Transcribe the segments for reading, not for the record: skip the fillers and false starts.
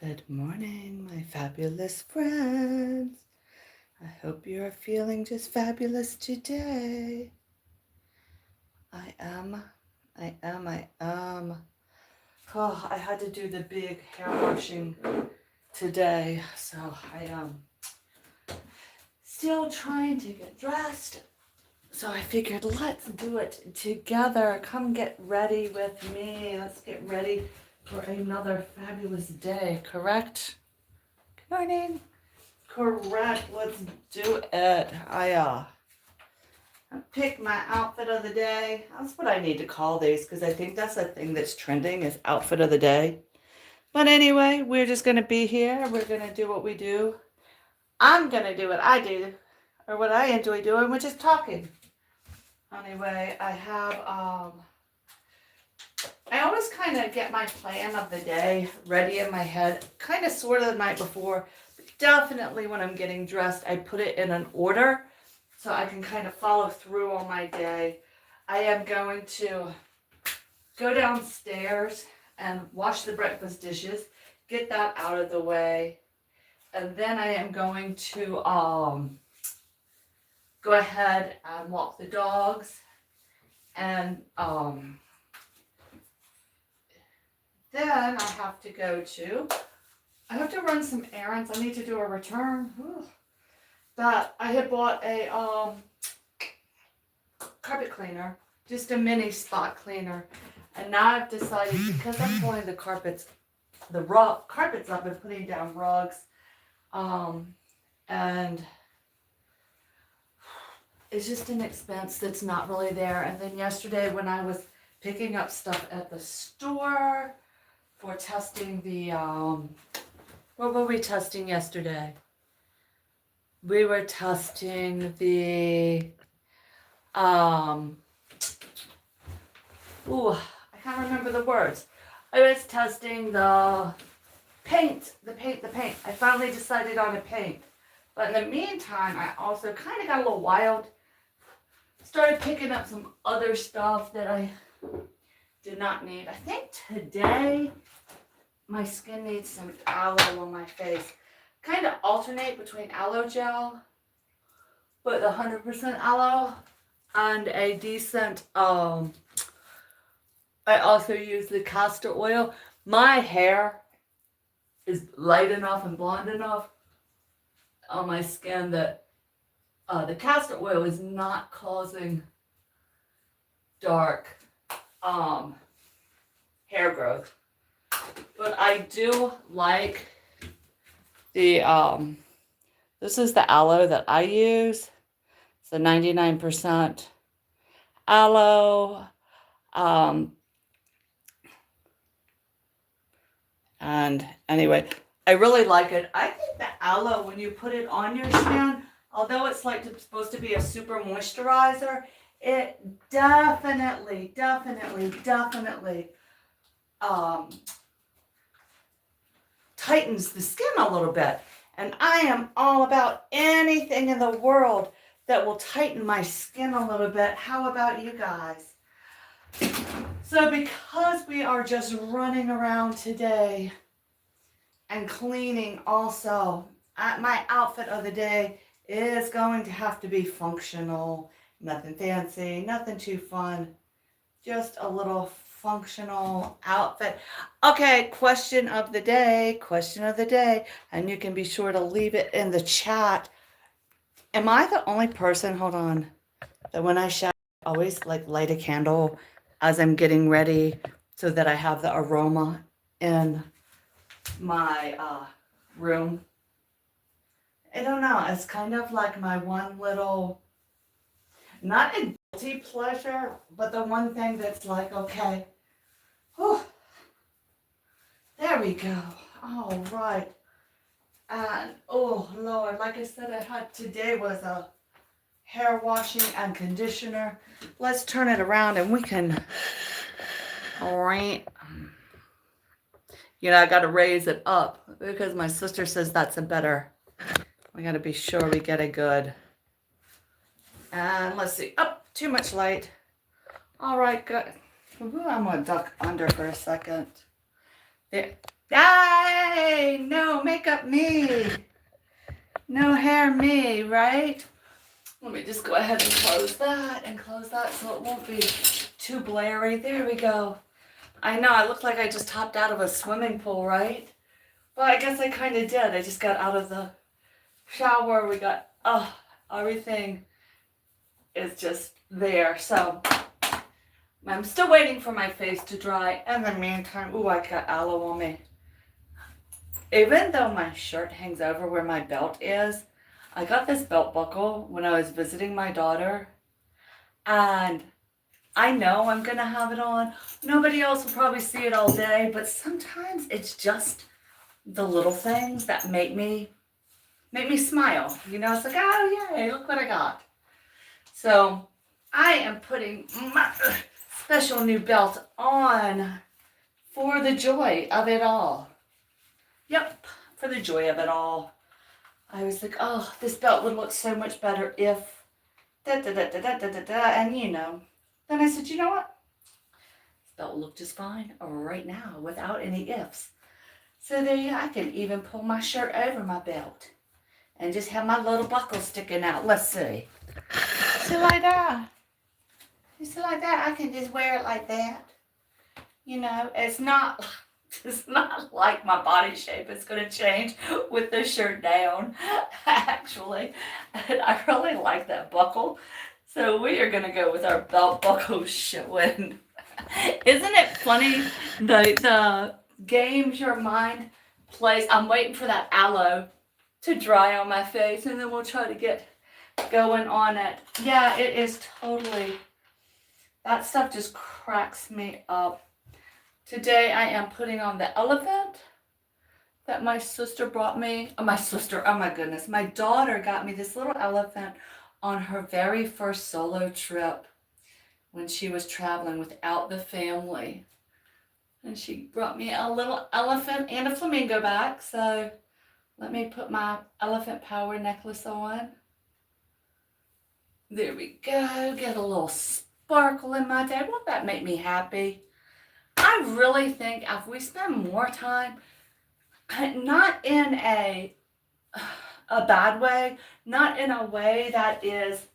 Good morning, my fabulous friends. I hope you're feeling just fabulous today. I am. I am. Oh, I had to do the big hair washing today, so I am still trying to get dressed. So I figured let's do it together. Come get ready with me. Let's get ready for another fabulous day, correct? Good morning. Correct. Let's do it. I picked my outfit of the day. That's what I need to call these because I think that's the thing that's trending is outfit of the day. But anyway, we're just gonna be here. We're gonna do what we do. I'm gonna do what I do, or what I enjoy doing, which is talking. Anyway, I always kind of get my plan of the day ready in my head, kind of sort of the night before. Definitely when I'm getting dressed, I put it in an order so I can kind of follow through on my day. I am going to go downstairs and wash the breakfast dishes, get that out of the way, and then I am going to go ahead and walk the dogs, and then I have to run some errands. I need to do a return. Ooh. But I had bought a carpet cleaner, just a mini spot cleaner. And now I've decided, because I'm pulling the carpets up and putting down rugs, and it's just an expense that's not really there. And then yesterday when I was picking up stuff at the store for testing the, what were we testing yesterday? We were testing the, I can't remember the words. I was testing the paint. I finally decided on a paint. But in the meantime, I also kind of got a little wild. Started picking up some other stuff that I did not need. I think today my skin needs some aloe on my face. Kind of alternate between aloe gel, but 100% aloe, and a decent, I also use the castor oil. My hair is light enough and blonde enough on my skin that the castor oil is not causing dark hair growth. But I do like the, this is the aloe that I use. It's a 99% aloe. And anyway, I really like it. I think the aloe, when you put it on your skin, although it's like supposed to be a super moisturizer, it definitely tightens the skin a little bit. And I am all about anything in the world that will tighten my skin a little bit. How about you guys? So because we are just running around today and cleaning also, my outfit of the day is going to have to be functional. Nothing fancy, nothing too fun. Just a little functional outfit. Okay, question of the day. And you can be sure to leave it in the chat. Am I the only person, hold on, that when I shower, I always like light a candle as I'm getting ready so that I have the aroma in my room? I don't know. It's kind of like my one little, not a guilty pleasure, but the one thing that's like, okay, whew, there we go. All right. And oh Lord, like I said, today was a hair washing and conditioner. Let's turn it around and we can, all right. You know, I got to raise it up because my sister says that's a better, we got to be sure we get it good. And let's see, too much light. All right, good. I'm going to duck under for a second. There Hey, no makeup me. No hair me, right? Let me just go ahead and close that so it won't be too blurry. There we go. I know, I look like I just hopped out of a swimming pool, right? Well, I guess I kind of did. I just got out of the shower. We got, everything is just there. So I'm still waiting for my face to dry. In the meantime, ooh, I got aloe on me. Even though my shirt hangs over where my belt is, I got this belt buckle when I was visiting my daughter. And I know I'm going to have it on. Nobody else will probably see it all day, but sometimes it's just the little things that make me smile. You know, it's like, oh, yay, look what I got. So I am putting my special new belt on for the joy of it all. Yep, for the joy of it all. I was like, oh, this belt would look so much better if and you know. Then I said, you know what? This belt will look just fine right now without any ifs. So there you go. I can even pull my shirt over my belt and just have my little buckle sticking out. Let's see. So like that. Just like that. I can just wear it like that. You know, it's not like my body shape is going to change with the shirt down, actually. And I really like that buckle. So we are going to go with our belt buckle showing. Isn't it funny, the games your mind plays? I'm waiting for that aloe to dry on my face, and then we'll try to get going on it. Yeah, it is totally, that stuff just cracks me up. Today I am putting on the elephant that my sister brought me. Oh, my goodness. My daughter got me this little elephant on her very first solo trip when she was traveling without the family. And she brought me a little elephant and a flamingo back. So let me put my elephant power necklace on. There we go. Get a little sparkle in my day. Won't that make me happy? I really think if we spend more time, not in a bad way, not in a way that is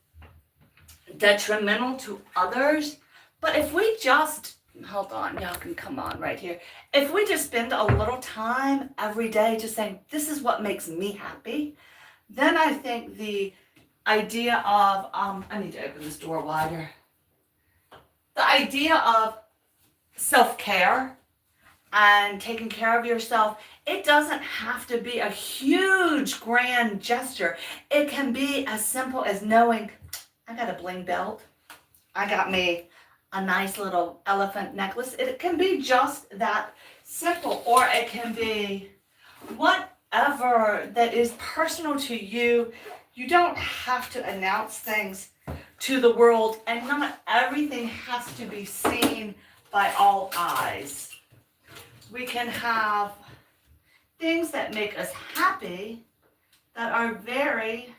detrimental to others, but if we just, hold on, y'all can come on right here. If we just spend a little time every day just saying, this is what makes me happy, then I think the idea of, I need to open this door wider. The idea of self-care and taking care of yourself, it doesn't have to be a huge grand gesture. It can be as simple as knowing, I got a bling belt, I got me a nice little elephant necklace. It can be just that simple, or it can be whatever that is personal to you. You don't have to announce things to the world, and not everything has to be seen by all eyes. We can have things that make us happy that are very,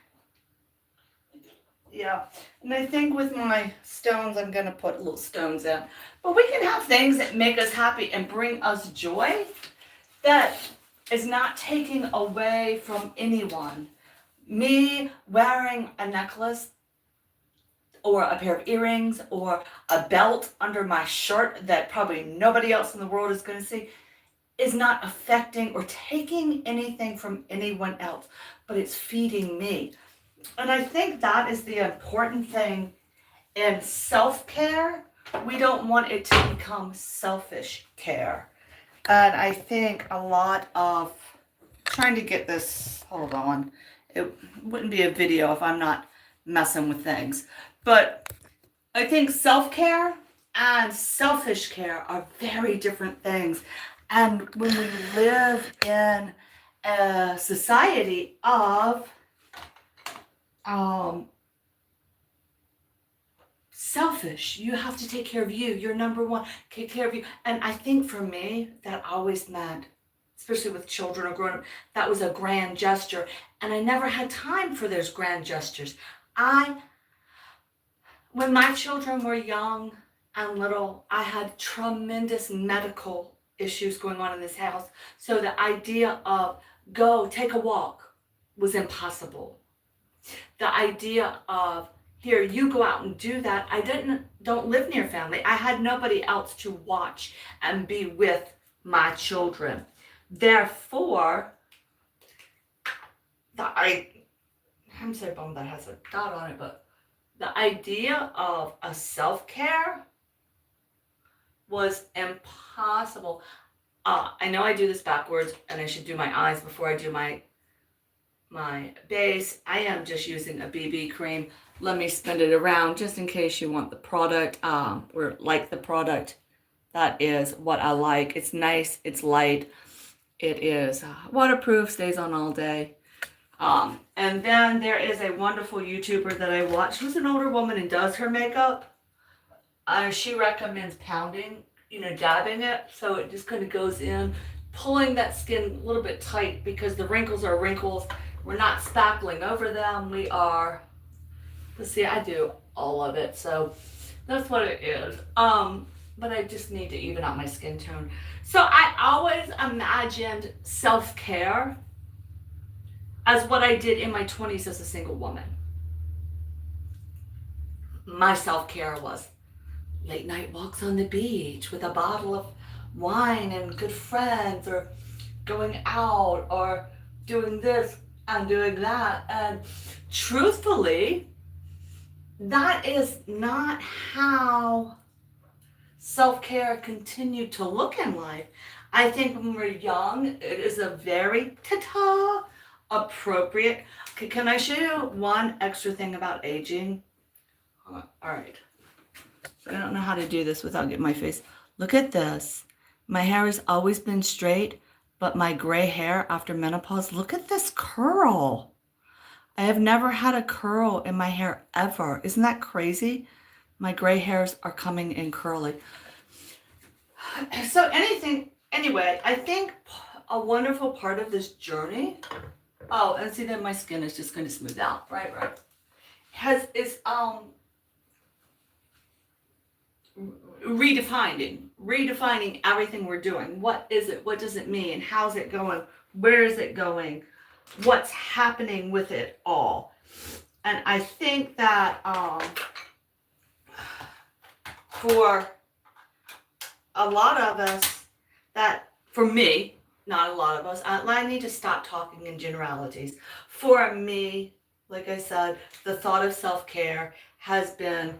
and I think with my stones, I'm going to put little stones in. But we can have things that make us happy and bring us joy that is not taking away from anyone. Me wearing a necklace or a pair of earrings or a belt under my shirt that probably nobody else in the world is going to see is not affecting or taking anything from anyone else, but it's feeding me. And I think that is the important thing in self-care. We don't want it to become selfish care. And I think a lot of trying to get this, hold on, it wouldn't be a video if I'm not messing with things. But I think self-care and selfish care are very different things. And when we live in a society of selfish, you have to take care of you. You're number one. Take care of you. And I think for me, that always meant, especially with children or growing up, that was a grand gesture. And I never had time for those grand gestures. When my children were young and little, I had tremendous medical issues going on in this house. So the idea of go take a walk was impossible. The idea of here, you go out and do that. Don't live near family. I had nobody else to watch and be with my children. Therefore, I'm so bummed that has a dot on it, but the idea of a self-care was impossible. I know I do this backwards, and I should do my eyes before I do my base. I am just using a BB cream. Let me spin it around just in case you want the product or like the product. That is what I like. It's nice, it's light, it is waterproof, stays on all day. And then there is a wonderful YouTuber that I watch who's an older woman and does her makeup. She recommends pounding, dabbing it, so it just kind of goes in, pulling that skin a little bit tight because the wrinkles are wrinkles. We're not spackling over them. We are, let's see, I do all of it, so that's what it is. But I just need to even out my skin tone. So I always imagined self-care as what I did in my 20s as a single woman. My self-care was late night walks on the beach with a bottle of wine and good friends, or going out, or doing this and doing that. And truthfully, that is not how self-care continued to look in life. I think when we're young, it is a very ta-ta appropriate. Okay, can I show you one extra thing about aging? All right. I don't know how to do this without getting my face. Look at this. My hair has always been straight, but my gray hair after menopause, look at this curl. I have never had a curl in my hair ever. Isn't that crazy? My gray hairs are coming in curly. So anyway, I think a wonderful part of this journey, and see that my skin is just going to smooth out, right, is redefining everything we're doing. What is it? What does it mean? How's it going? Where is it going? What's happening with it all? And I think that for a lot of us, for me, not a lot of us, I need to stop talking in generalities. For me, like I said, the thought of self-care has been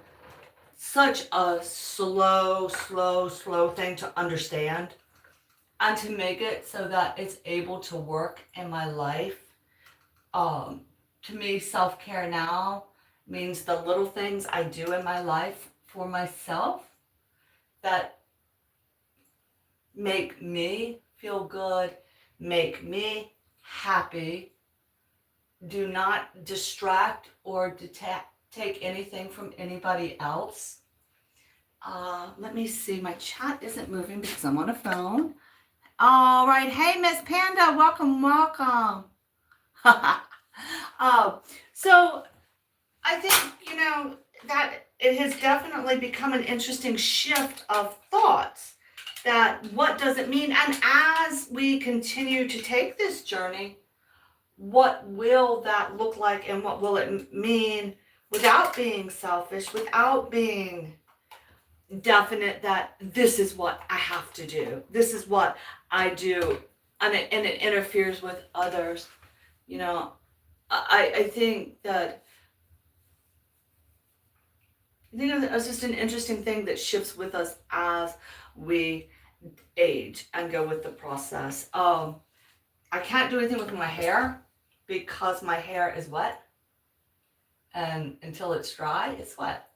such a slow thing to understand, and to make it so that it's able to work in my life. To me, self-care now means the little things I do in my life for myself that make me feel good, make me happy, do not distract or take anything from anybody else. Let me see, my chat isn't moving because I'm on a phone. All right, hey Miss Panda, welcome. So I think, that it has definitely become an interesting shift of thoughts, that what does it mean? And as we continue to take this journey, what will that look like, and what will it mean without being selfish, without being definite that this is what I have to do, this is what I do, and it interferes with others. I think that it's just an interesting thing that shifts with us as we age and go with the process. I can't do anything with my hair because my hair is wet, and until it's dry, it's wet.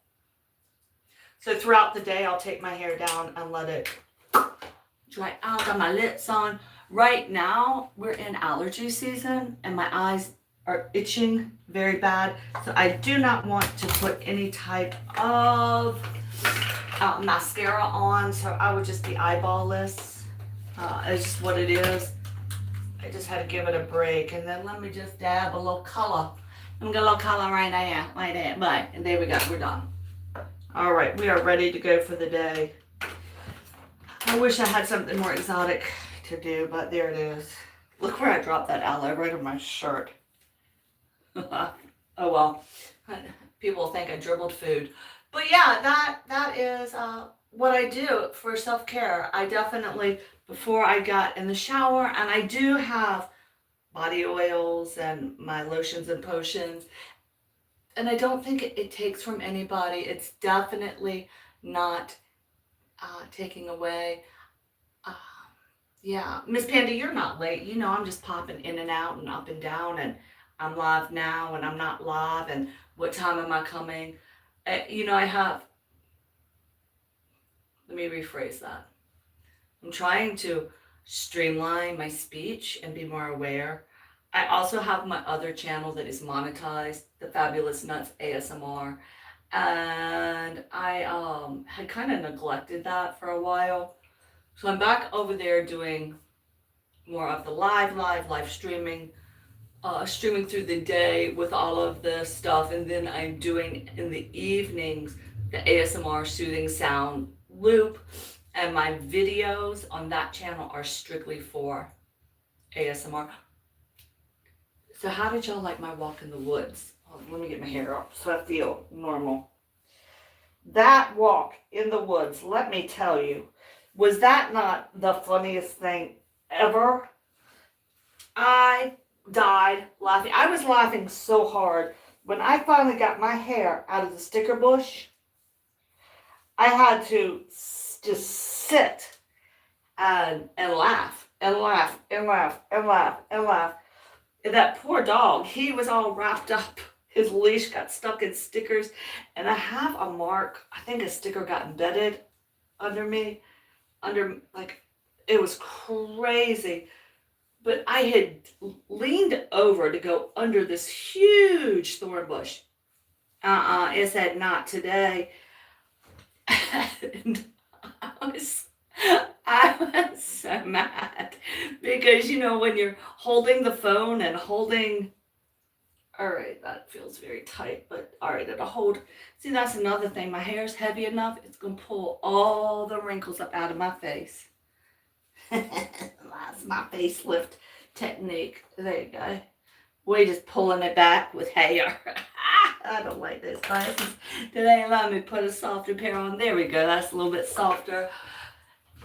So throughout the day, I'll take my hair down and let it dry out. Got my lips on. Right now, we're in allergy season, and my eyes are itching very bad. So I do not want to put any type of mascara on. So I would just be eyeballless. It's just what it is. I just had to give it a break. And then let me just dab a little color. Let me get a little color right there, like that. But and there we go. We're done. All right, we are ready to go for the day. I wish I had something more exotic to do, but there it is. Look where I dropped that aloe, right on my shirt. Oh well, people think I dribbled food. But yeah, that is what I do for self-care. I definitely, before I got in the shower, and I do have body oils and my lotions and potions, and I don't think it takes from anybody. It's definitely not taking away. Um, yeah, Miss Panda, you're not late. You know, I'm just popping in and out and up and down, and I'm live now, and I'm not live, and what time am I coming? You know, I have, let me rephrase that. I'm trying to streamline my speech and be more aware. I also have my other channel that is monetized, the Fabulous Nuts ASMR. And I had kind of neglected that for a while. So I'm back over there doing more of the live streaming, streaming through the day with all of this stuff. And then I'm doing in the evenings the ASMR soothing sound loop. And my videos on that channel are strictly for ASMR. So how did y'all like my walk in the woods? Oh, let me get my hair up so I feel normal. That walk in the woods, let me tell you, was that not the funniest thing ever? I died laughing. I was laughing so hard. When I finally got my hair out of the sticker bush, I had to just sit and laugh and laugh and laugh and laugh and laugh. And that poor dog, he was all wrapped up. His leash got stuck in stickers, and I have a mark. I think a sticker got embedded under me, like, it was crazy. But I had leaned over to go under this huge thorn bush. It said, not today. And I was so mad because, you know, when you're holding the phone and holding, all right, that feels very tight, but all right, it'll hold. See, that's another thing. My hair's heavy enough, it's going to pull all the wrinkles up out of my face. That's my facelift technique. There you go. We're just pulling it back with hair. I don't like those glasses. Do they allow me to put a softer pair on? There we go. That's a little bit softer.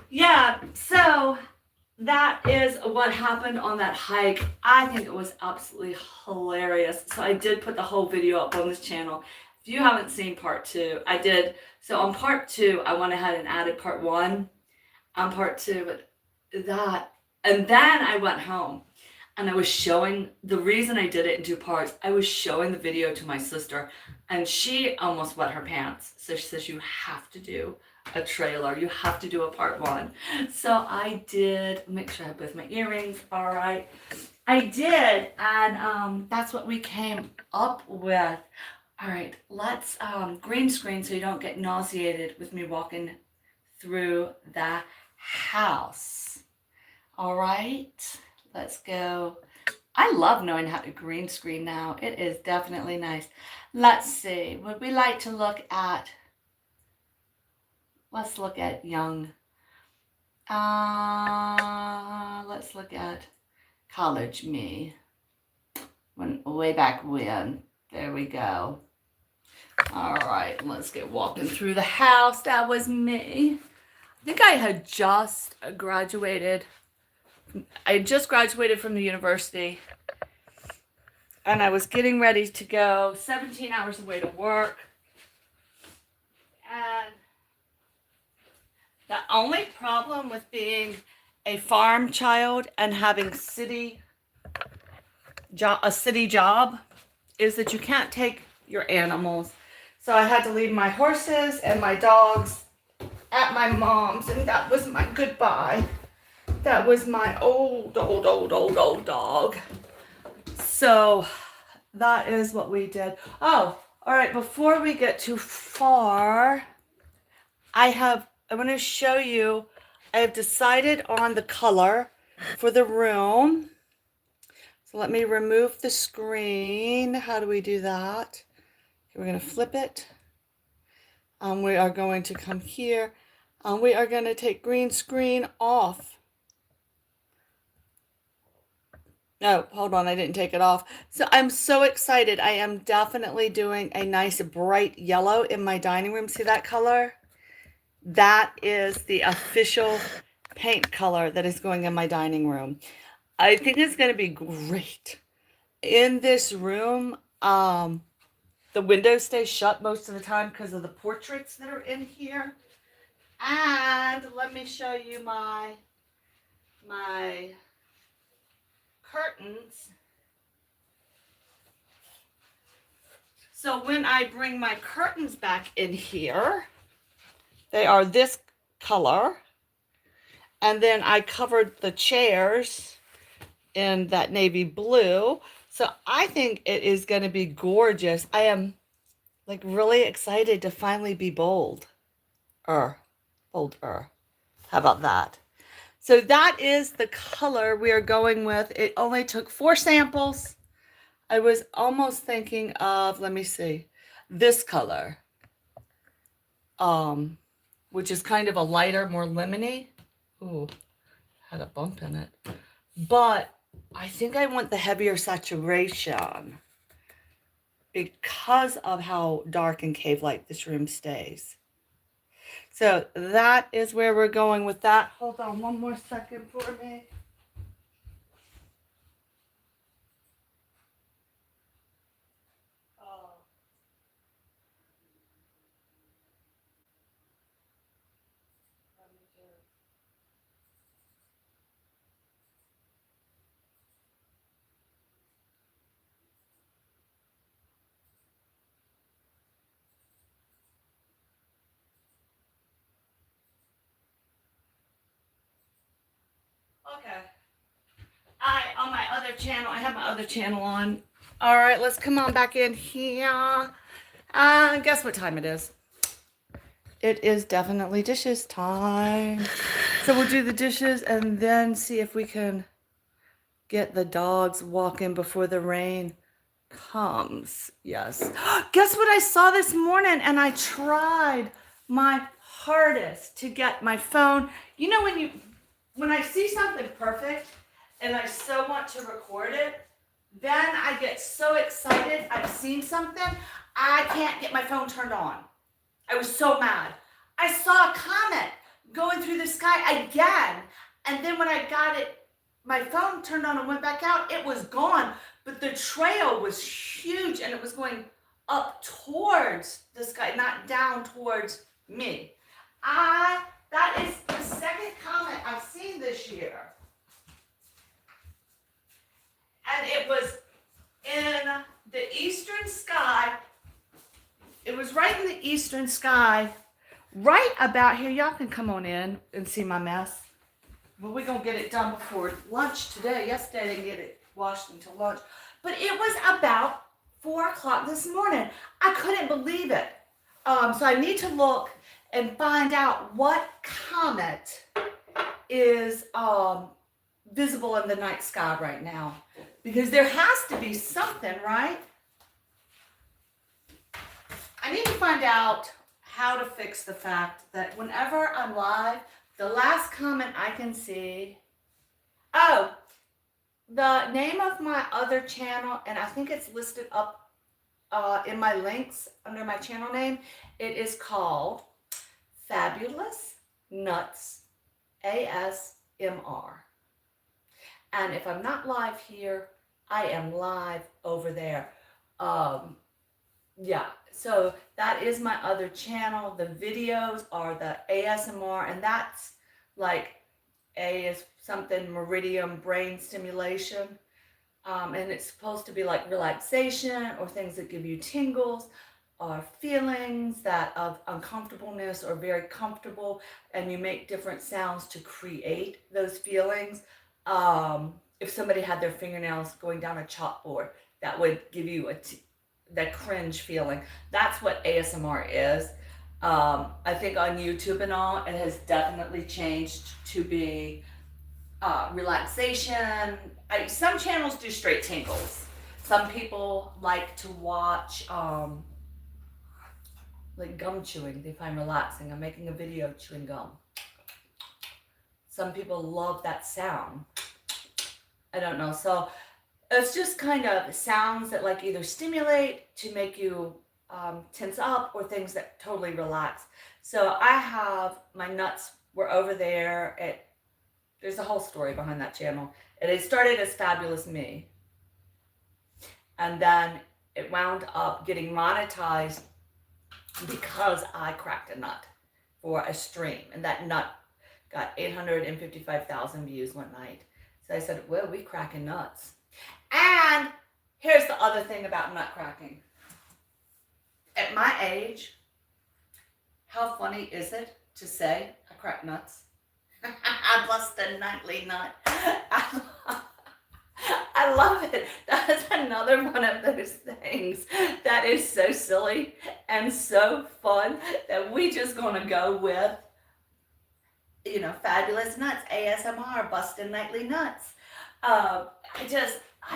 Yeah, so that is what happened on that hike. I think it was absolutely hilarious. So I did put the whole video up on this channel. If you haven't seen part 2, I did. So on part 2, I went ahead and added part 1 on part 2, but that, and then I went home. And I was showing, the reason I did it in 2 parts, I was showing the video to my sister, and she almost wet her pants. So she says, you have to do a trailer. You have to do a part 1. So I did. Make sure I have both my earrings. All right. I did. And that's what we came up with. All right. Let's green screen so you don't get nauseated with me walking through the house. All right. Let's go. I love knowing how to green screen now. It is definitely nice. Let's see. Would we like to look at, let's look at young. Let's look at college me. Way back when. There we go. All right. Let's get walking through the house. That was me. I think I had just graduated. I just graduated from the university, and I was getting ready to go 17 hours away to work. And the only problem with being a farm child and having a city job is that you can't take your animals. So I had to leave my horses and my dogs at my mom's, and that was my goodbye. That was my old dog. So that is what we did. Oh, all right. Before we get too far, I want to show you, I have decided on the color for the room. So let me remove the screen. How do we do that? Okay, we're going to flip it. We are going to come here. We are going to take green screen off. No, hold on, I didn't take it off. So I'm so excited. I am definitely doing a nice bright yellow in my dining room. See that color? That is the official paint color that is going in my dining room. I think it's going to be great. In this room, the windows stay shut most of the time because of the portraits that are in here. And let me show you my curtains. So when I bring my curtains back in here, they are this color. And then I covered the chairs in that navy blue. So I think it is going to be gorgeous. I am like really excited to finally be bold. Bolder. How about that? So that is the color we are going with. It only took 4 samples. I was almost thinking of, let me see, this color, which is kind of a lighter, more lemony. Ooh, had a bump in it. But I think I want the heavier saturation because of how dark and cave-like this room stays. So that is where we're going with that. Hold on one more second for me. Okay. On my other channel, I have my other channel on. All right, let's come on back in here. Guess what time it is? It is definitely dishes time. So we'll do the dishes and then see if we can get the dogs walking before the rain comes. Yes. Guess what I saw this morning? And I tried my hardest to get my phone. You know, when I see something perfect and I so want to record it, then I get so excited. I've seen something. I can't get my phone turned on. I was so mad. I saw a comet going through the sky again. And then when I got it, my phone turned on and went back out, it was gone. But the trail was huge and it was going up towards the sky, not down towards me. That is the second comet I've seen this year. And it was in the eastern sky. It was right in the eastern sky, right about here. Y'all can come on in and see my mess. But we're going to get it done before lunch today. Yesterday, I didn't get it washed until lunch. But it was about 4 o'clock this morning. I couldn't believe it. So I need to look and find out what comet is visible in the night sky right now. Because there has to be something, right? I need to find out how to fix the fact that whenever I'm live, the last comment I can see, the name of my other channel, and I think it's listed up in my links under my channel name. It is called Fabulous Nuts ASMR. And if I'm not live here, I am live over there. Yeah, so that is my other channel. The videos are the ASMR, and that's like A is something meridian brain stimulation. And it's supposed to be like relaxation or things that give you tingles or feelings that of uncomfortableness or very comfortable, and you make different sounds to create those feelings. If somebody had their fingernails going down a chalkboard, that would give you that cringe feeling. That's what ASMR is. I think on YouTube and all, it has definitely changed to be relaxation. Some channels do straight tingles. Some people like to watch like gum chewing, they find relaxing. I'm making a video chewing gum. Some people love that sound. I don't know. So it's just kind of sounds that like either stimulate to make you tense up or things that totally relax. So I have my nuts were over there. There's a whole story behind that channel. It started as Fabulous Me. And then it wound up getting monetized because I cracked a nut for a stream. And that nut got 855,000 views one night. So I said, well, we cracking nuts. And here's the other thing about nut cracking. At my age, how funny is it to say I crack nuts? I bust a nightly nut. I love it. That is another one of those things that is so silly and so fun that we just gonna go with, Fabulous Nuts, ASMR, busting nightly nuts. I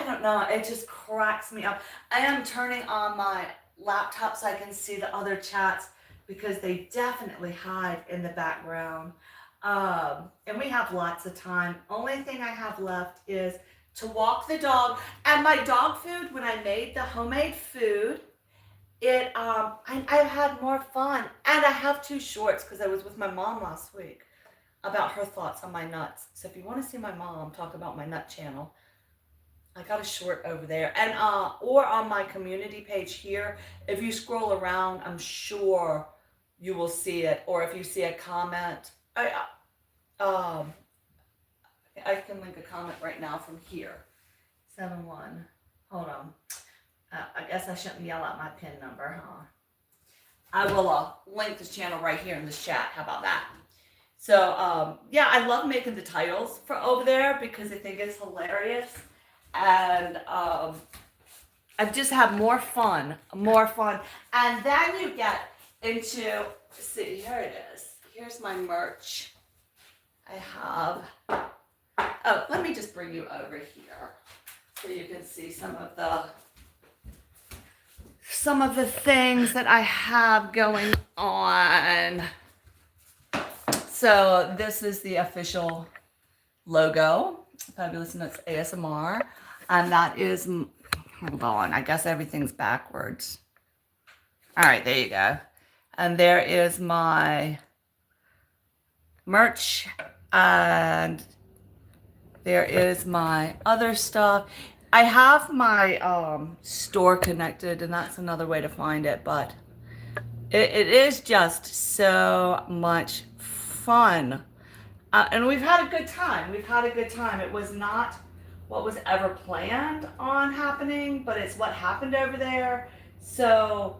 don't know, it just cracks me up. I am turning on my laptop so I can see the other chats because they definitely hide in the background. And we have lots of time. Only thing I have left is to walk the dog. And my dog food, when I made the homemade food, I've had more fun. And I have 2 shorts because I was with my mom last week about her thoughts on my nuts. So if you want to see my mom talk about my nut channel, I got a short over there. And or on my community page here, if you scroll around, I'm sure you will see it. Or if you see a comment, I can link a comment right now from here. 71. Hold on. I guess I shouldn't yell out my PIN number, huh? I will link this channel right here in this chat. How about that? So, yeah, I love making the titles for over there because I think it's hilarious. And I've just had more fun. And then you get into, see, here it is. Here's my merch. I have, let me just bring you over here so you can see some of the things that I have going on. So this is the official logo, Fabulous Nuts ASMR. And that is, hold on, I guess everything's backwards. All right, there you go. And there is my merch, and there is my other stuff. I have my store connected, and that's another way to find it, but it is just so much fun. And we've had a good time. It was not what was ever planned on happening, but it's what happened over there. So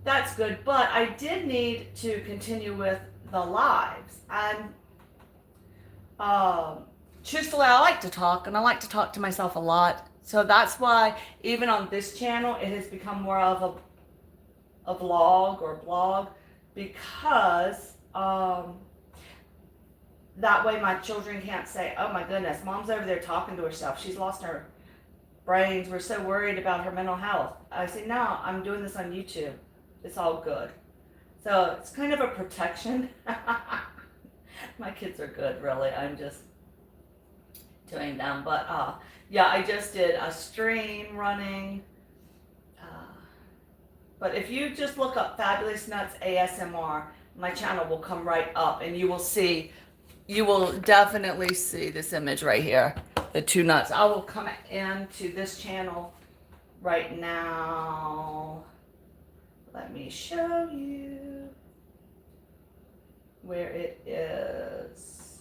that's good. But I did need to continue with the lives. And truthfully, I like to talk, and I like to talk to myself a lot. So that's why even on this channel, it has become more of a vlog or blog, because that way my children can't say, oh my goodness, mom's over there talking to herself. She's lost her brains. We're so worried about her mental health. I say, no, I'm doing this on YouTube. It's all good. So it's kind of a protection. My kids are good, really. I'm just doing them. But yeah, I just did a stream running. But if you just look up Fabulous Nuts ASMR, my channel will come right up, and you will definitely see this image right here, the 2 nuts. I will come into this channel right now. Let me show you where it is.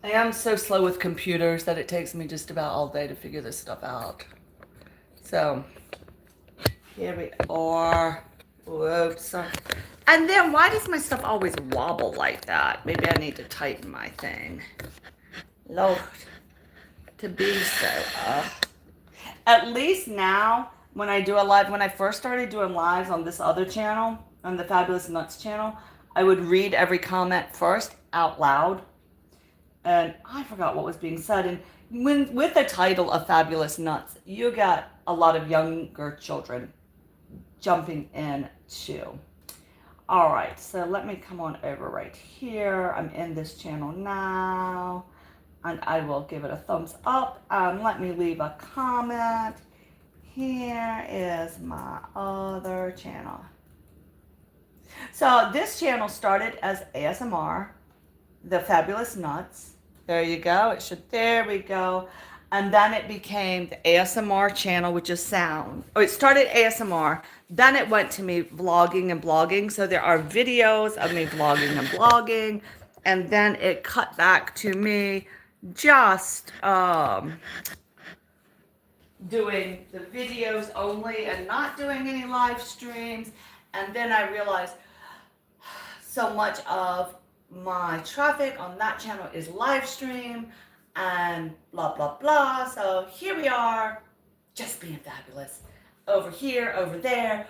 I am so slow with computers that it takes me just about all day to figure this stuff out. So here we are. Whoops. And then why does my stuff always wobble like that? Maybe I need to tighten my thing. Lord, to be so. At least now, when I do a live, when I first started doing lives on this other channel, on the Fabulous Nuts channel, I would read every comment first out loud. And I forgot what was being said. And with the title of Fabulous Nuts, you got a lot of younger children jumping into. All right, so let me come on over right here. I'm in this channel now, and I will give it a thumbs up. Let me leave a comment. Here is my other channel. So this channel started as ASMR, The Fabulous Nuts. There you go. There we go. And then it became the ASMR channel, which is sound. Oh, it started ASMR. Then it went to me vlogging and blogging. So there are videos of me vlogging and blogging. And then it cut back to me just doing the videos only and not doing any live streams. And then I realized so much of my traffic on that channel is live stream and blah, blah, blah. So here we are, just being fabulous. Over here, over there.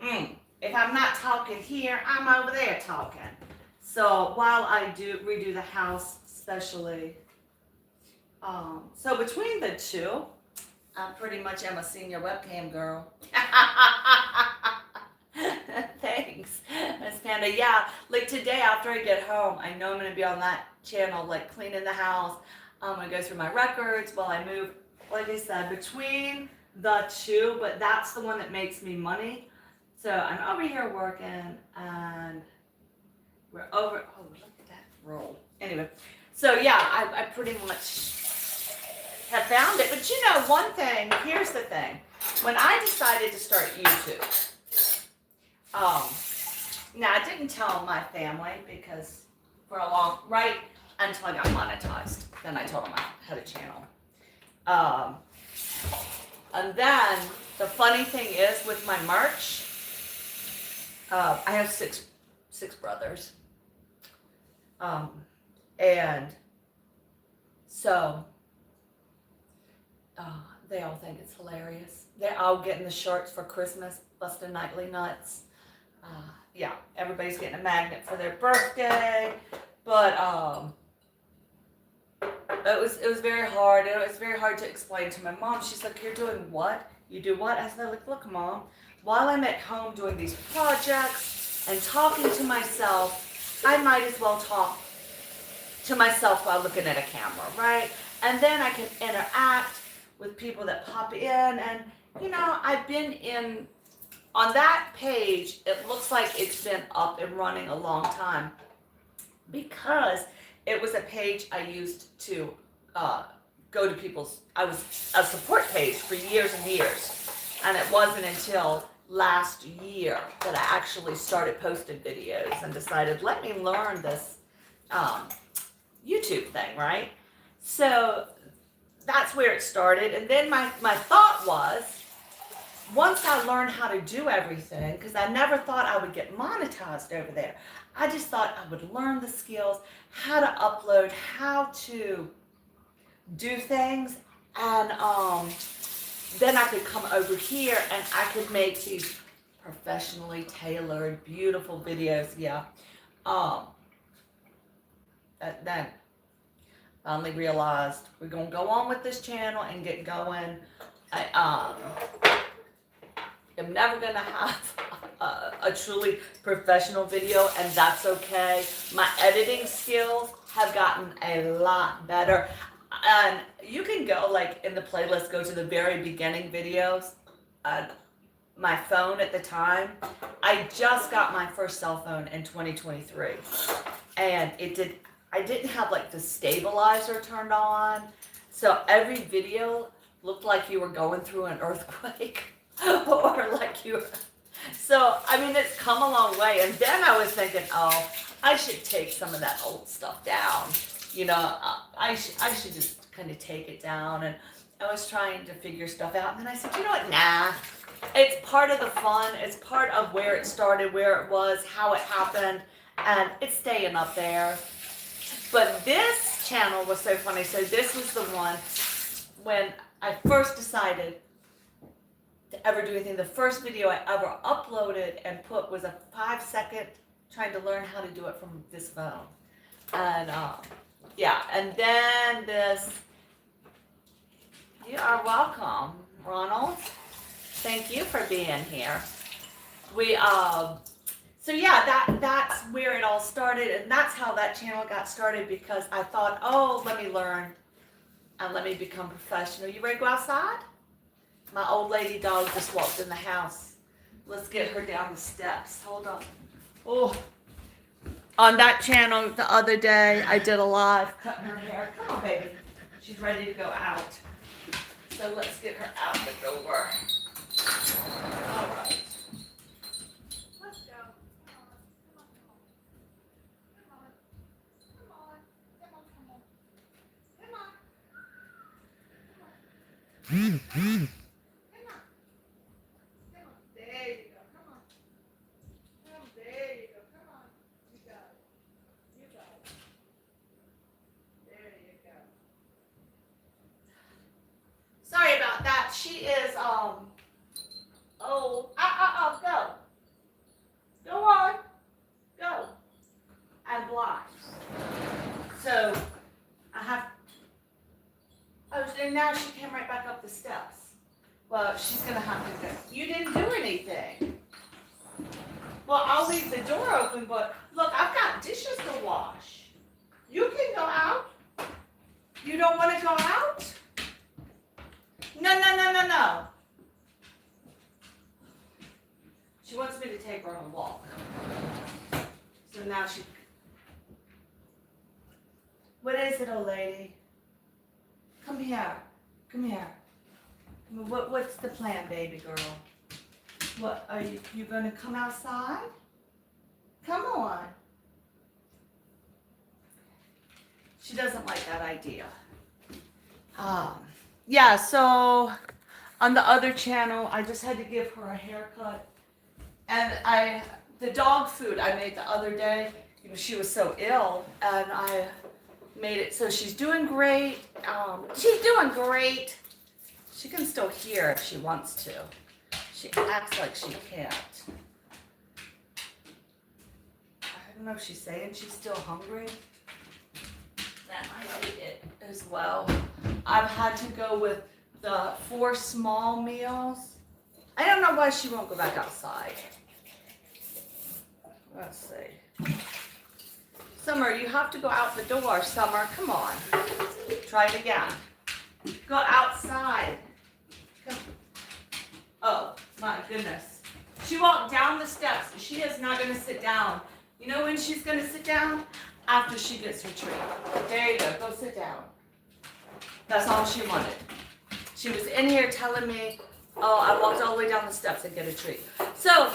If I'm not talking here, I'm over there talking. So while I redo the house, especially, so between the two, I pretty much am a senior webcam girl. Thanks, Miss Panda. Yeah, like today after I get home, I know I'm going to be on that channel, like cleaning the house. I'm going to go through my records while I move, like I said, between the two, but that's the one that makes me money. So I'm over here working, and we're over, oh, look at that roll. Anyway, so yeah, I pretty much have found it. But you know, one thing, here's the thing. When I decided to start YouTube, now I didn't tell my family because for a long, right until I got monetized, then I told them I had a channel. And then the funny thing is with my merch, I have six brothers. And so they all think it's hilarious. They're all getting the shirts for Christmas, Bustin' Nightly Nuts. Yeah, everybody's getting a magnet for their birthday, but it was very hard. It was very hard to explain to my mom. She's like, "You're doing what? You do what?" I said, "Like, look, Mom, while I'm at home doing these projects and talking to myself, I might as well talk to myself while looking at a camera, right? And then I can interact with people that pop in, and you know, I've been in." On that page, it looks like it's been up and running a long time because it was a page I used to go to people's, I was a support page for years and years. And it wasn't until last year that I actually started posting videos and decided, let me learn this YouTube thing, right? So that's where it started. And then my thought was, once I learned how to do everything, because I never thought I would get monetized over there. I just thought I would learn the skills, how to upload, how to do things, and then I could come over here and I could make these professionally tailored, beautiful videos. Yeah. Then finally realized we're gonna go on with this channel and get going. I'm never going to have a truly professional video, and that's okay. My editing skills have gotten a lot better. And you can go, like, in the playlist, go to the very beginning videos. My phone at the time, I just got my first cell phone in 2023. And I didn't have, like, the stabilizer turned on. So every video looked like you were going through an earthquake. Or like you, so I mean, it's come a long way. And then I was thinking, oh, I should take some of that old stuff down. You know, I should just kind of take it down. And I was trying to figure stuff out. And then I said, you know what? Nah, it's part of the fun. It's part of where it started, where it was, how it happened, and it's staying up there. But this channel was so funny. So this was the one when I first decided to ever do anything. The first video I ever uploaded and put was a 5-second trying to learn how to do it from this phone. And yeah, and then this, you are welcome, Ronald. Thank you for being here. we so yeah, that's where it all started, and that's how that channel got started, because I thought, oh, let me learn and let me become professional. You ready to go outside? My old lady dog just walked in the house. Let's get her down the steps. Hold on. Oh, on that channel the other day, I did a live cutting her hair. Come on, baby. She's ready to go out. So let's get her out the door. All right. Let's go. There you go. Come on. There you go. Come on. You got it. You got it. There you go. Sorry about that. She is go. Go on. Go. I'm blind. So I have and now she came right back up the steps. Well, she's gonna have to go. You didn't do anything. Well, I'll leave the door open, but look, I've got dishes to wash. You can go out. You don't want to go out? No. She wants me to take her on a walk. So now she... What is it, old lady? Come here. Come here. What's the plan, baby girl? What, are you going to come outside? Come on. She doesn't like that idea. Yeah, so on the other channel, I just had to give her a haircut. And the dog food I made the other day, she was so ill, and I made it so she's doing great. She's doing great. She can still hear if she wants to. She acts like she can't. I don't know if she's saying she's still hungry. And I ate it as well. I've had to go with the 4 small meals. I don't know why she won't go back outside. Let's see. Summer, you have to go out the door, Summer. Come on. Try it again. Go outside. Come. Oh, my goodness. She walked down the steps. She is not going to sit down. You know when she's going to sit down? After she gets her treat. There you go. Go sit down. That's all she wanted. She was in here telling me, oh, I walked all the way down the steps and get a treat. So,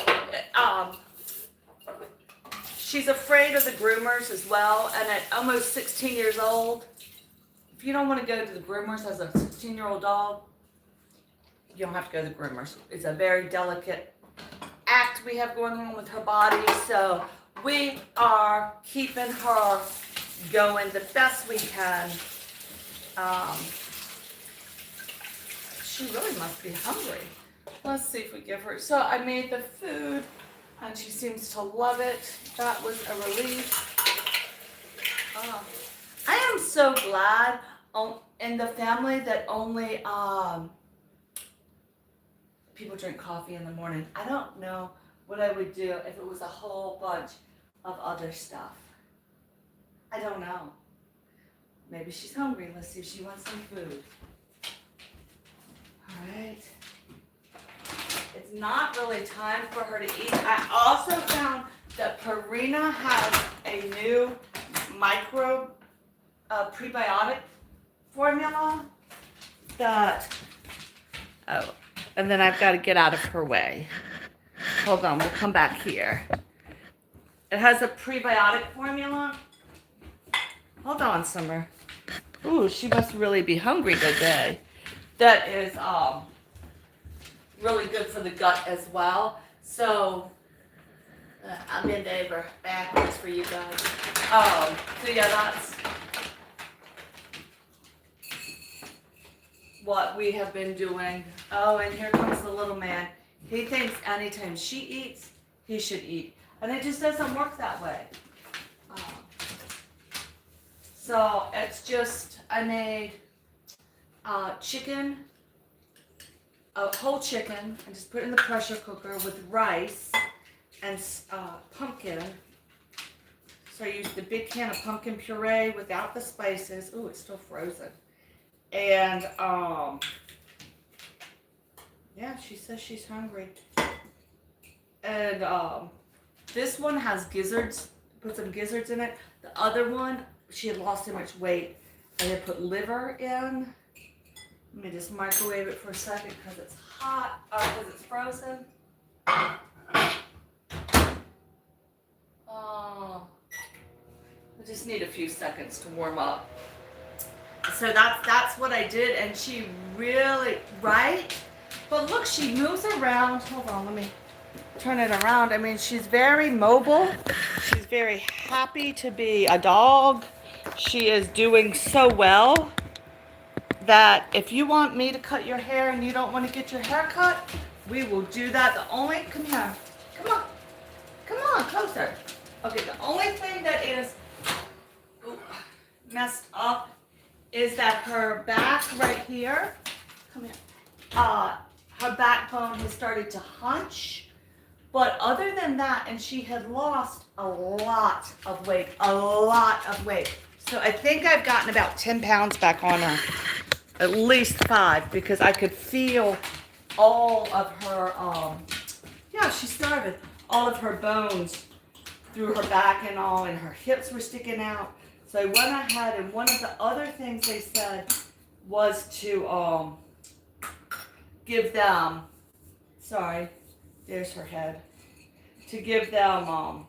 she's afraid of the groomers as well. And at almost 16 years old, if you don't want to go to the groomers as a 16-year-old dog, you don't have to go to the groomers. It's a very delicate act we have going on with her body. So we are keeping her going the best we can. She really must be hungry. Let's see if we give her. So I made the food, and she seems to love it. That was a relief. I am so glad in the family that only people drink coffee in the morning. I don't know what I would do if it was a whole bunch of other stuff. I don't know. Maybe she's hungry. Let's see if she wants some food. All right. It's not really time for her to eat. I also found that Purina has a new micro prebiotic formula that, and then I've got to get out of her way. Hold on, we'll come back here. It has a prebiotic formula. Hold on, Summer. Ooh, she must really be hungry today. That is really good for the gut as well. So I'm in over backwards for you guys. So yeah, that's what we have been doing. Oh, and here comes the little man. He thinks anytime she eats, he should eat. And it just doesn't work that way. So it's just, I made chicken a whole chicken and just put it in the pressure cooker with rice and pumpkin. So I used the big can of pumpkin puree without the spices. Ooh, it's still frozen. And yeah, she says she's hungry. And this one has gizzards. Put some gizzards in it. The other one, she had lost too much weight. I had put liver in. Let me just microwave it for a second because it's hot, because it's frozen. Oh, I just need a few seconds to warm up. So that's what I did, and she really, right? But look, she moves around. Hold on, let me turn it around. I mean, she's very mobile. She's very happy to be a dog. She is doing so well that if you want me to cut your hair and you don't want to get your hair cut, we will do that. The only, come here, come on, closer. Okay, the only thing that is messed up is that her back right here, come here, her backbone has started to hunch. But other than that, and she had lost a lot of weight, So I think I've gotten about 10 pounds back on her, at least 5, because I could feel all of her, yeah, she's starving, all of her bones through her back and all, and her hips were sticking out. So I went ahead, and one of the other things they said was to give them, sorry, there's her head, to give them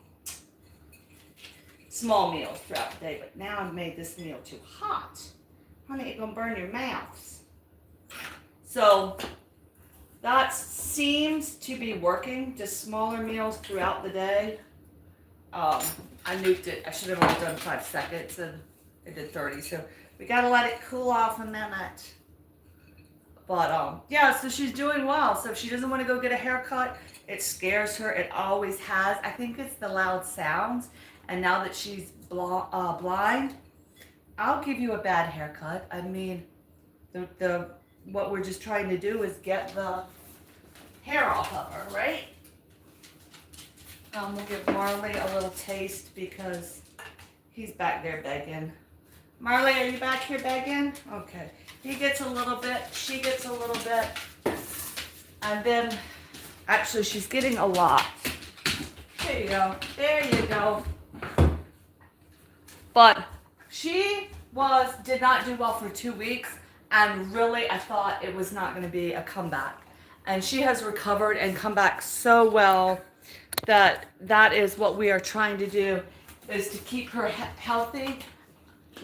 small meals throughout the day. But now I've made this meal too hot. Honey, it's gonna burn your mouths. So that seems to be working, just smaller meals throughout the day. I nuked it. I should have only done 5 seconds and it did 30. So we gotta let it cool off a minute. But yeah, so she's doing well. So if she doesn't want to go get a haircut, it scares her. It always has. I think it's the loud sounds. And now that she's blind, I'll give you a bad haircut. I mean, what we're just trying to do is get the hair off of her, right? We'll give Marley a little taste because he's back there begging. Marley, are you back here begging? Okay. He gets a little bit, she gets a little bit. And then, actually, she's getting a lot. There you go. There you go. But she did not do well for 2 weeks. And really, I thought it was not going to be a comeback. And she has recovered and come back so well that is what we are trying to do, is to keep her healthy.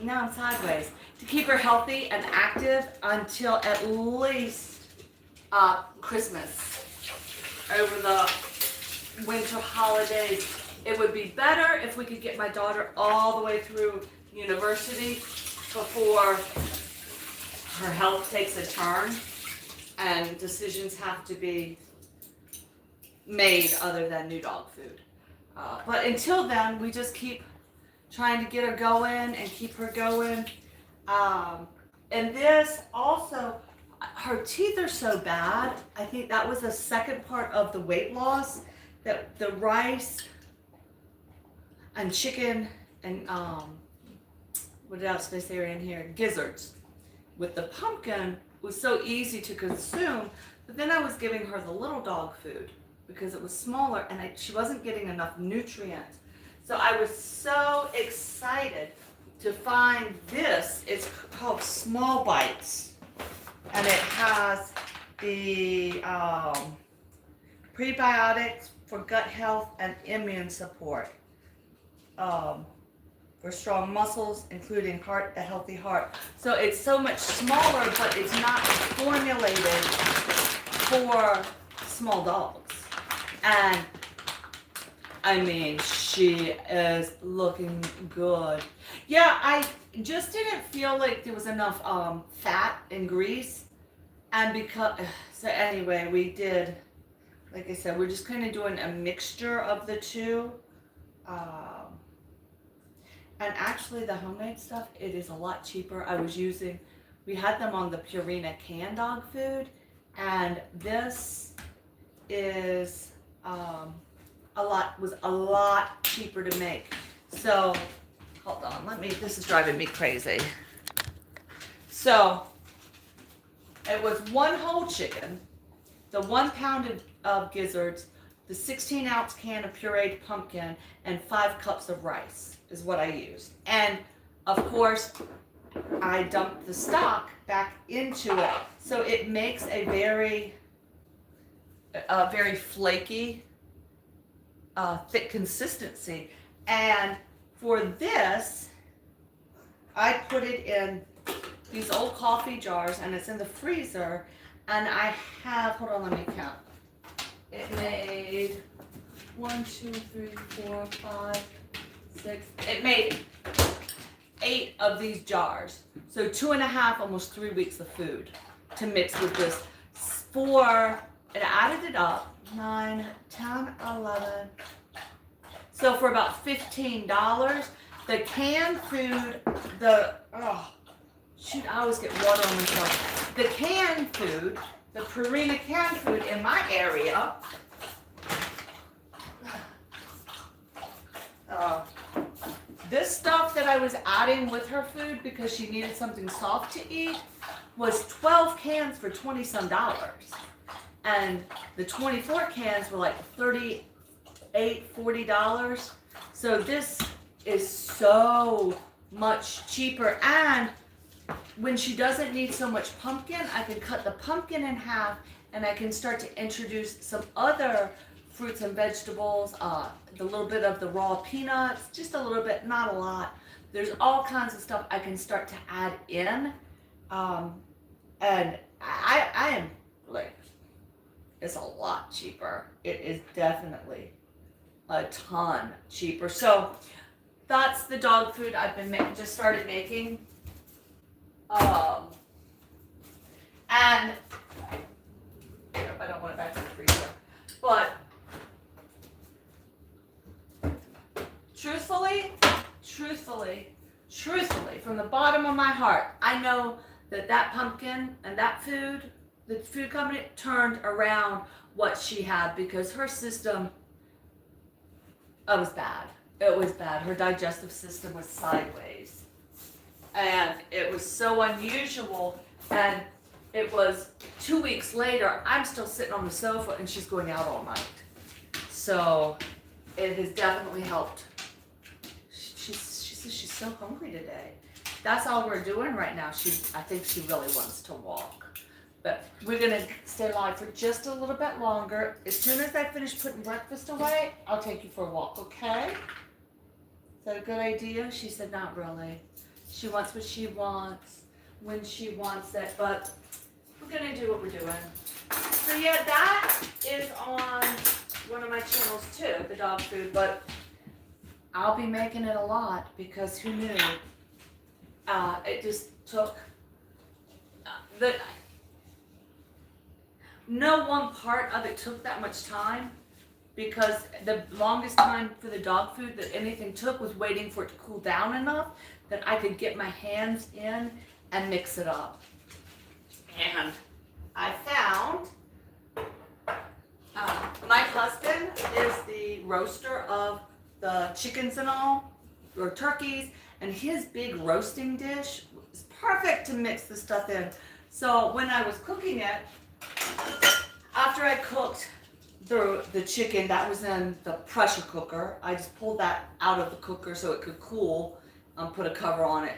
Now I'm sideways. To keep her healthy and active until at least Christmas, over the winter holidays. It would be better if we could get my daughter all the way through university before her health takes a turn and decisions have to be made other than new dog food. But until then, we just keep trying to get her going and keep her going. And this also, her teeth are so bad. I think that was the second part of the weight loss, that the rice and chicken and what else did I say right in here? Gizzards with the pumpkin was so easy to consume, but then I was giving her the little dog food because it was smaller and she wasn't getting enough nutrients. So I was so excited to find this. It's called Small Bites, and it has the prebiotics for gut health and immune support, for strong muscles, including a healthy heart. So it's so much smaller, but it's not formulated for small dogs. And I mean, she is looking good. Yeah, I just didn't feel like there was enough fat and grease. And so anyway, we did, like I said, we're just kind of doing a mixture of the two. And actually the homemade stuff, it is a lot cheaper. We had them on the Purina canned dog food, And this is was a lot cheaper to make. So hold on, this is driving me crazy. So it was 1 whole chicken, the 1 pound of gizzards, the 16-ounce can of pureed pumpkin, and 5 cups of rice is what I used. And of course, I dumped the stock back into it, so it makes a very flaky, thick consistency. And for this, I put it in these old coffee jars, and it's in the freezer. And I have, hold on, let me count. It made 1, 2, 3, 4, 5, 6. It made 8 of these jars. So 2.5, almost 3 weeks of food to mix with this. It added it up, 9, 10, 11. So for about $15, the canned food, I always get water on myself. The canned food, the Purina canned food in my area, this stuff that I was adding with her food because she needed something soft to eat was 12 cans for $20-some. And the 24 cans were like $38, $40. So this is so much cheaper. And when she doesn't need so much pumpkin, I can cut the pumpkin in half, and I can start to introduce some other fruits and vegetables, the little bit of the raw peanuts, just a little bit, not a lot. There's all kinds of stuff I can start to add in. And I am like, it's a lot cheaper. It is definitely a ton cheaper. So that's the dog food I've been just started making. And I don't want it back in the freezer. But truthfully, from the bottom of my heart, I know that pumpkin and that food, the food company turned around what she had, because her system, it was bad. It was bad. Her digestive system was sideways. And it was so unusual. And it was 2 weeks later, I'm still sitting on the sofa and she's going out all night. So it has definitely helped. She says she's so hungry today. That's all we're doing right now. I think she really wants to walk. But we're going to stay alive for just a little bit longer. As soon as I finish putting breakfast away, I'll take you for a walk, okay? Is that a good idea? She said, not really. She wants what she wants, when she wants it, but we're going to do what we're doing. So yeah, that is on one of my channels too, the dog food, but I'll be making it a lot, because who knew? It just took, no one part of it took that much time, because the longest time for the dog food that anything took was waiting for it to cool down enough that I could get my hands in and mix it up. And I found, my husband is the roaster of the chickens and all, or turkeys, and his big roasting dish is perfect to mix the stuff in. So when I was cooking it, after I cooked the chicken, that was in the pressure cooker. I just pulled that out of the cooker so it could cool, put a cover on it.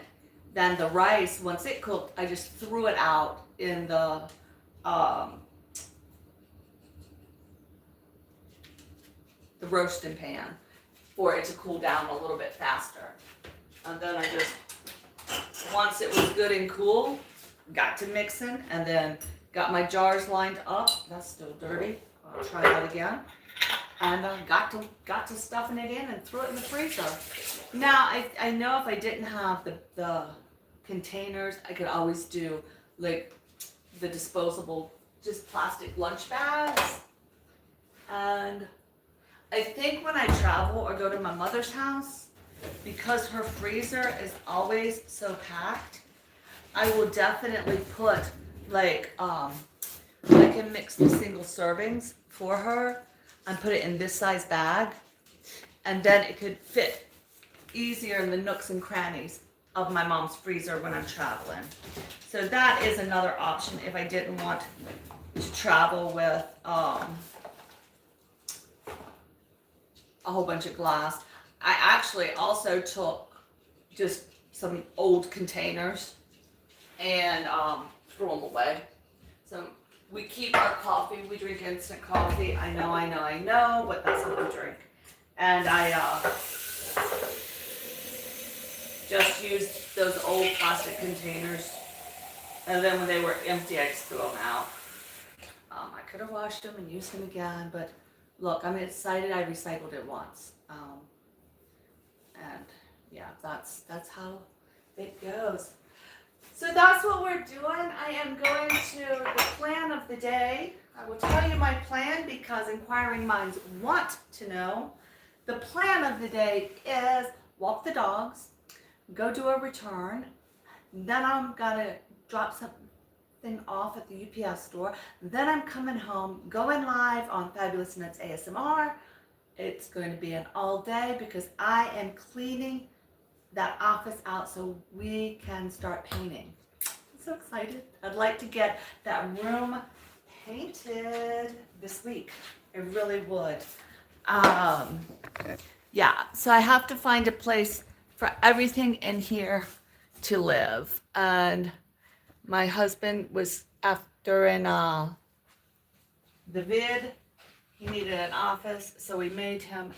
Then the rice, once it cooked, I just threw it out in the roasting pan for it to cool down a little bit faster. And then I just, once it was good and cool, got to mixing, and then got my jars lined up. That's still dirty. I'll try that again. And got to stuffing it in and threw it in the freezer. Now I know if I didn't have the containers, I could always do like the disposable, just plastic lunch bags. And I think when I travel or go to my mother's house, because her freezer is always so packed, I will definitely put like I can mix the single servings for her and put it in this size bag. And then it could fit easier in the nooks and crannies of my mom's freezer when I'm traveling. So that is another option if I didn't want to travel with a whole bunch of glass. I actually also took just some old containers and threw them away. So we keep our coffee. We drink instant coffee. I know, but that's what we drink. And I just used those old plastic containers. And then when they were empty, I just threw them out. I could have washed them and used them again, but look, I'm excited I recycled it once. And yeah, that's how it goes. So that's what we're doing. I am going to the plan of the day. I will tell you my plan because inquiring minds want to know. The plan of the day is walk the dogs, go do a return, then I'm gonna drop something off at the UPS store, then I'm coming home, going live on Fabulous Nuts ASMR. It's going to be an all day because I am cleaning that office out so we can start painting. I'm so excited. I'd like to get that room painted this week. I really would. Yeah, so I have to find a place for everything in here to live. And my husband was after in the vid, he needed an office, so we made him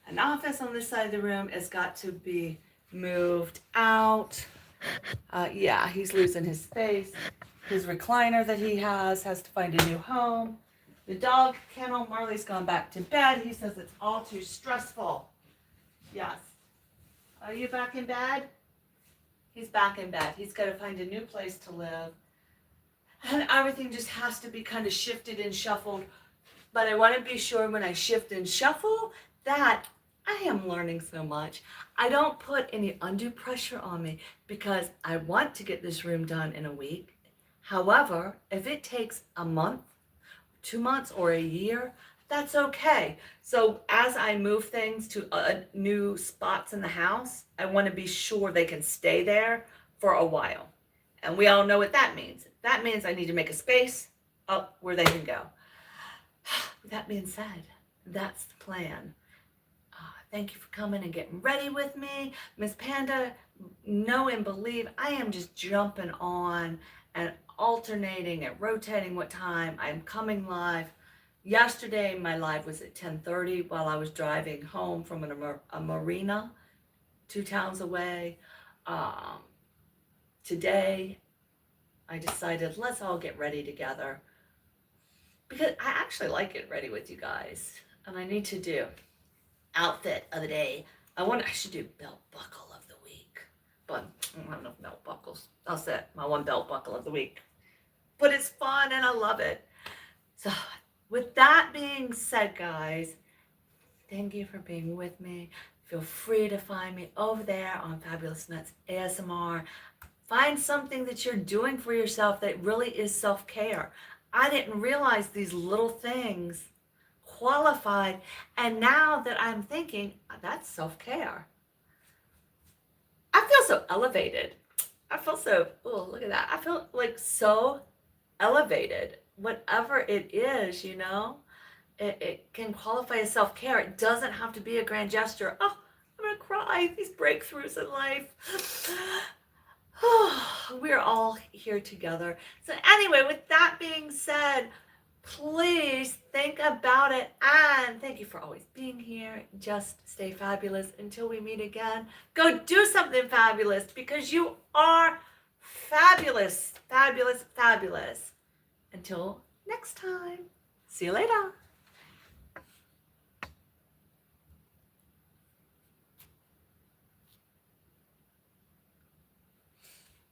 an office on this side of the room. It's got to be moved out. Yeah, he's losing his space. His recliner that he has to find a new home. The dog kennel, Marley's gone back to bed. He says it's all too stressful. Yes. Are you back in bed? He's back in bed. He's got to find a new place to live. And everything just has to be kind of shifted and shuffled. But I want to be sure when I shift and shuffle that I am learning so much. I don't put any undue pressure on me because I want to get this room done in a week. However, if it takes a month, 2 months, or a year, that's okay. So as I move things to new spots in the house, I want to be sure they can stay there for a while. And we all know what that means. That means I need to make a space up where they can go. With that being said, that's the plan. Thank you for coming and getting ready with me. Miss Panda, know and believe I am just jumping on and alternating and rotating what time I'm coming live. Yesterday, my live was at 10:30 while I was driving home from a marina 2 towns away. Today, I decided let's all get ready together because I actually like getting ready with you guys, and I need to do outfit of the day. I should do belt buckle of the week, but I don't have enough belt buckles. I'll set my one belt buckle of the week, but it's fun and I love it. So with that being said, guys, thank you for being with me. Feel free to find me over there on Fabulous Nuts ASMR. Find something that you're doing for yourself that really is self-care. I didn't realize these little things qualified, and now that I'm thinking, that's self-care. I feel so elevated. I feel so, oh, look at that. I feel like so elevated. Whatever it is, you know, it can qualify as self-care. It doesn't have to be a grand gesture. Oh, I'm gonna cry. These breakthroughs in life. We're all here together. So anyway, with that being said, please think about it, and thank you for always being here. Just stay fabulous until we meet again. Go do something fabulous because you are fabulous, fabulous, fabulous. Until next time, see you later.